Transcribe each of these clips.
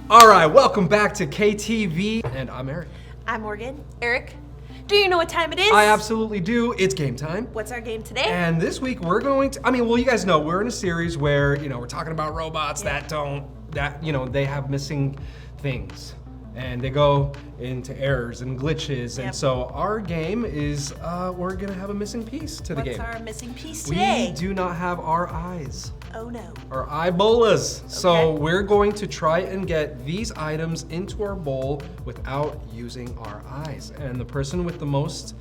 All right, welcome back to KTV, and I'm Eric. I'm Morgan. Eric, do you know what time it is? I absolutely do. It's game time. What's our game today? And this week we're going to, you guys know we're in a series where, we're talking about robots they have missing things. And they go into errors and glitches. Yep. And so our game is, we're gonna have a missing piece to the game. What's our missing piece today? We do not have our eyes. Oh no. Our eyeballs. So Okay. we're going to try and get these items into our bowl without using our eyes. And the person with the most,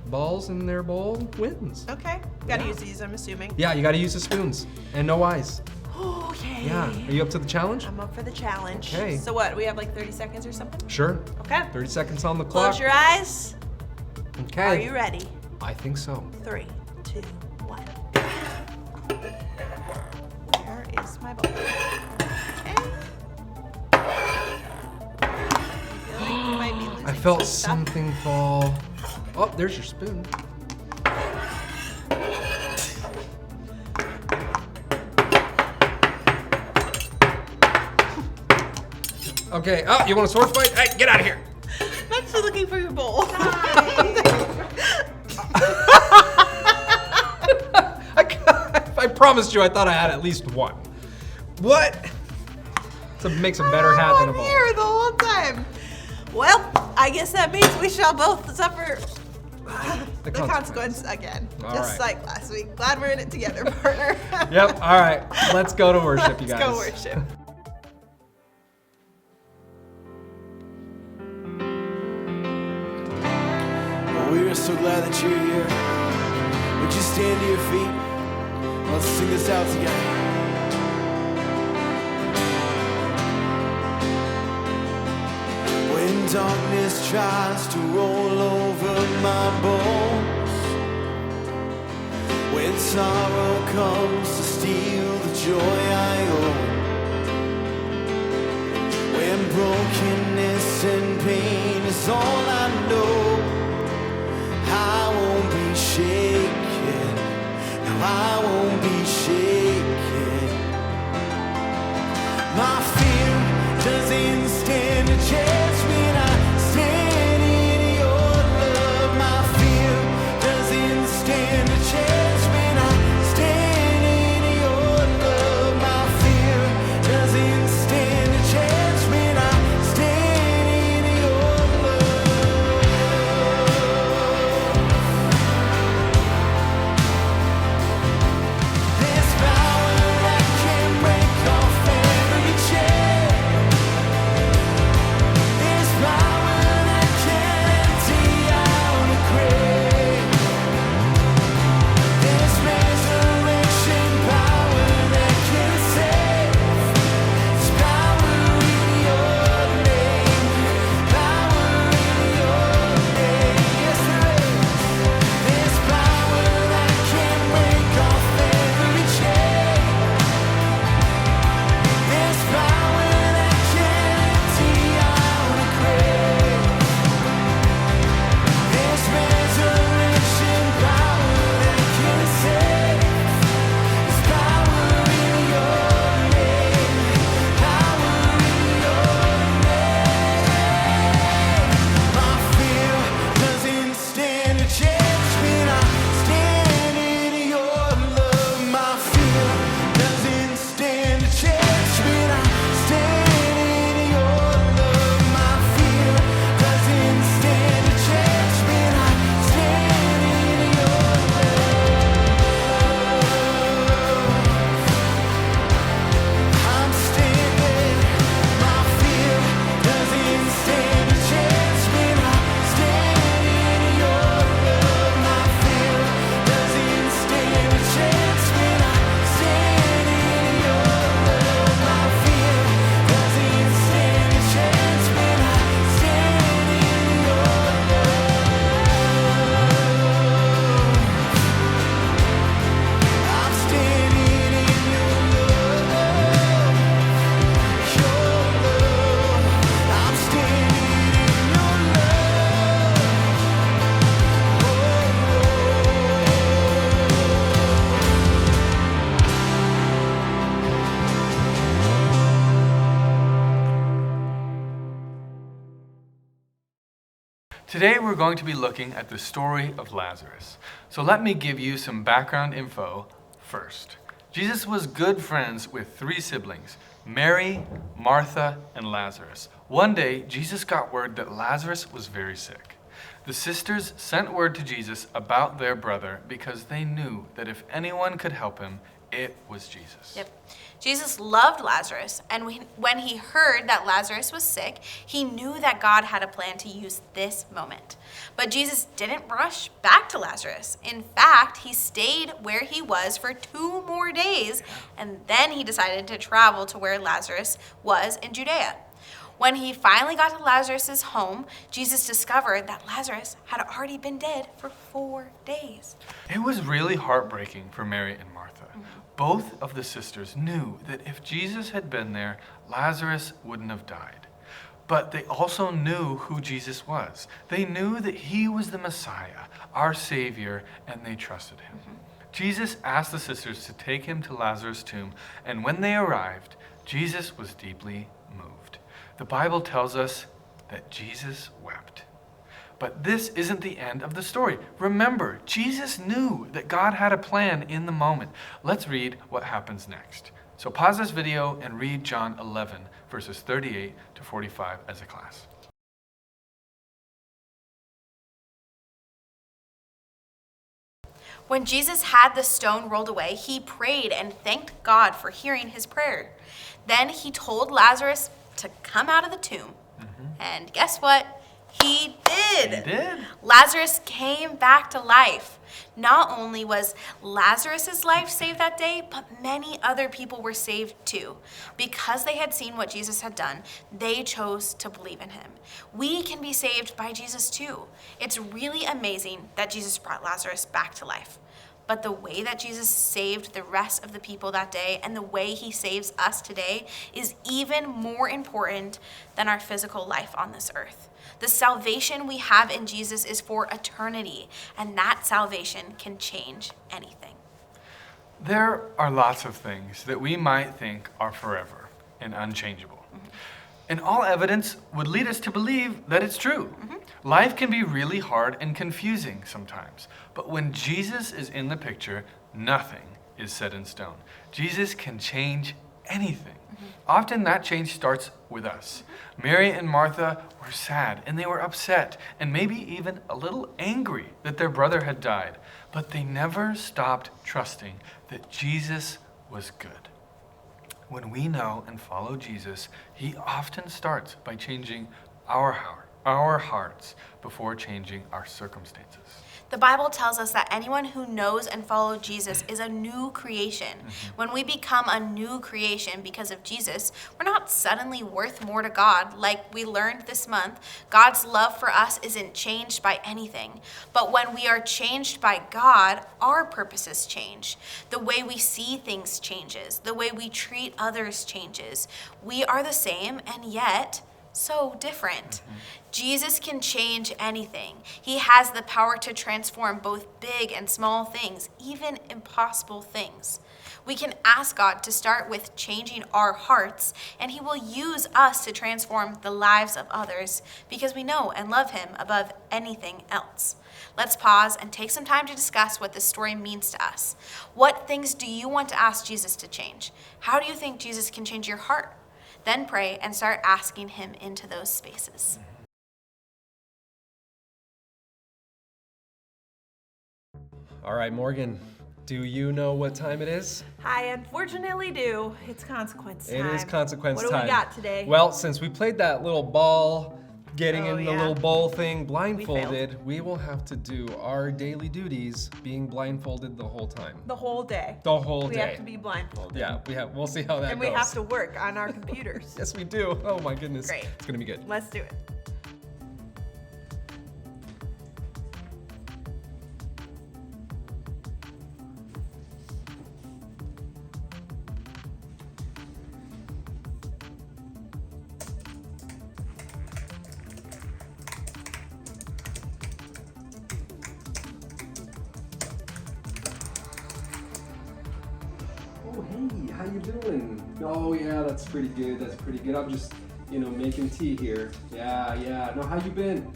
balls in their bowl wins. Okay. Gotta Yeah. use these, I'm assuming. Yeah, you gotta use the spoons and no eyes. Okay. Yeah, are you up to the challenge? I'm up for the challenge. Okay. So what, we have like 30 seconds or something? Sure. Okay. 30 seconds on the clock. Close your eyes. Okay. Are you ready? I think so. 3, 2, 1. Where is my bowl? Okay. I feel like you might be losing I felt some stuff. something fall. Oh, there's your spoon. Okay, you want a sword fight? Hey, get out of here. I'm still looking for your bowl. I promised you I thought I had at least one. What? Makes a better hat than a I'm bowl. here the whole time. Well, I guess that means we shall both suffer The the consequence again. All Just right. like last week. Glad we're in it together, partner. Yep, all right. Let's go to worship, you guys. Let's go worship. We are so glad that you're here. Would you stand to your feet? Let's sing this out together. When darkness tries to roll over my bones, when sorrow comes to steal the joy I own, when brokenness and pain is all I know, I won't be shaken. No, I won't be shaken. My fear doesn't stand a chance when I stand in your love. My fear doesn't stand a chance when I stand in your love. My fear doesn't stand a chance when I stand in your love. Today we're going to be looking at the story of Lazarus. So let me give you some background info first. Jesus was good friends with three siblings, Mary, Martha, and Lazarus. One day, Jesus got word that Lazarus was very sick. The sisters sent word to Jesus about their brother because they knew that if anyone could help him, it was Jesus. Yep. Jesus loved Lazarus, and when he heard that Lazarus was sick, he knew that God had a plan to use this moment. But Jesus didn't rush back to Lazarus. In fact, he stayed where he was for 2 more days, and then he decided to travel to where Lazarus was in Judea. When he finally got to Lazarus' home, Jesus discovered that Lazarus had already been dead for 4 days. It was really heartbreaking for Mary and Martha. Both of the sisters knew that if Jesus had been there, Lazarus wouldn't have died. But they also knew who Jesus was. They knew that he was the Messiah, our Savior, and they trusted him. Jesus asked the sisters to take him to Lazarus' tomb, and when they arrived, Jesus was deeply moved. The Bible tells us that Jesus wept. But this isn't the end of the story. Remember, Jesus knew that God had a plan in the moment. Let's read what happens next. So pause this video and read John 11, verses 38 to 45 as a class. When Jesus had the stone rolled away, he prayed and thanked God for hearing his prayer. Then he told Lazarus to come out of the tomb. And guess what? He did. He did. Lazarus came back to life. Not only was Lazarus' life saved that day, but many other people were saved too. Because they had seen what Jesus had done, they chose to believe in him. We can be saved by Jesus too. It's really amazing that Jesus brought Lazarus back to life. But the way that Jesus saved the rest of the people that day and the way he saves us today is even more important than our physical life on this earth. The salvation we have in Jesus is for eternity, and that salvation can change anything. There are lots of things that we might think are forever and unchangeable. And all evidence would lead us to believe that it's true. Life can be really hard and confusing sometimes, but when Jesus is in the picture, nothing is set in stone. Jesus can change anything. Often that change starts with us. Mary and Martha were sad and they were upset and maybe even a little angry that their brother had died, but they never stopped trusting that Jesus was good. When we know and follow Jesus, he often starts by changing our hearts before changing our circumstances. The Bible tells us that anyone who knows and follows Jesus is a new creation. When we become a new creation because of Jesus, we're not suddenly worth more to God. Like we learned this month, God's love for us isn't changed by anything. But when we are changed by God, our purposes change. The way we see things changes. The way we treat others changes. We are the same, and yet so different. Jesus can change anything. He has the power to transform both big and small things, even impossible things. We can ask God to start with changing our hearts, and he will use us to transform the lives of others because we know and love him above anything else. Let's pause and take some time to discuss what this story means to us. What things do you want to ask Jesus to change? How do you think Jesus can change your heart? Then pray and start asking him into those spaces. All right, Morgan, do you know what time it is? I unfortunately do. It's consequence time. It is consequence What time. do we got today? Well, since we played that little ball, getting Oh, in the yeah. little bowl thing failed. blindfolded, we will have to do our daily duties being blindfolded the whole time. The whole day. The whole we day. have to be blindfolded. Yeah, we'll see how that And goes. we have to work on our computers. Yes, we do. Oh my goodness. Great. It's gonna be good. Let's do it. Oh, hey, how you doing? Oh, yeah, that's pretty good. That's pretty good. I'm just, making tea here. Yeah. No, how you been?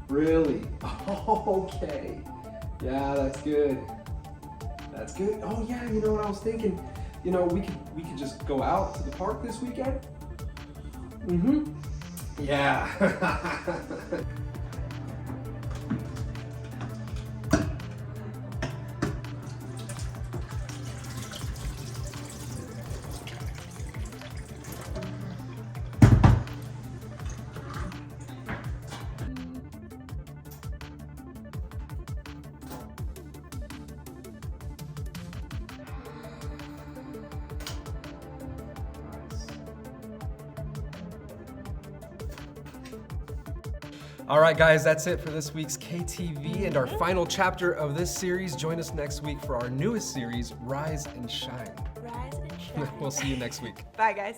Really? Oh, okay. Yeah, that's good. That's good. Oh yeah, you know what I was thinking? You know, we could just go out to the park this weekend. Mm-hmm. Yeah. All right, guys, that's it for this week's KTV and our final chapter of this series. Join us next week for our newest series, Rise and Shine. Rise and shine. We'll see you next week. Bye, guys.